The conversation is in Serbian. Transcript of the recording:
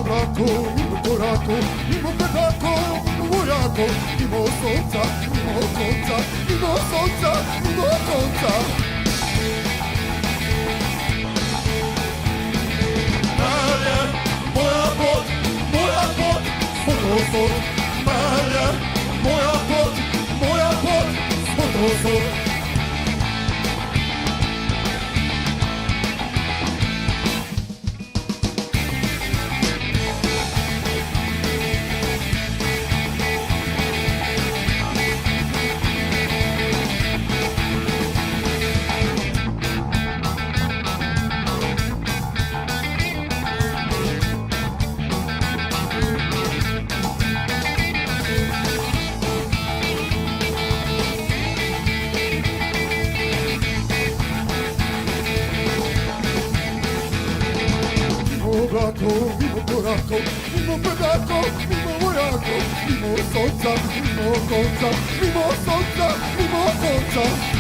braku, mimo koraku, mimo pedaku, mimo wojaku, mimo słońca, mimo końca, mimo słońca, mimo końca. Maria, moja pot, fotosol. Maria, moja pot, fotosol. Mimo koraku, mimo pedaku, mimo wojaku, mimo słońca, mimo końca, mimo słońca, mimo końca.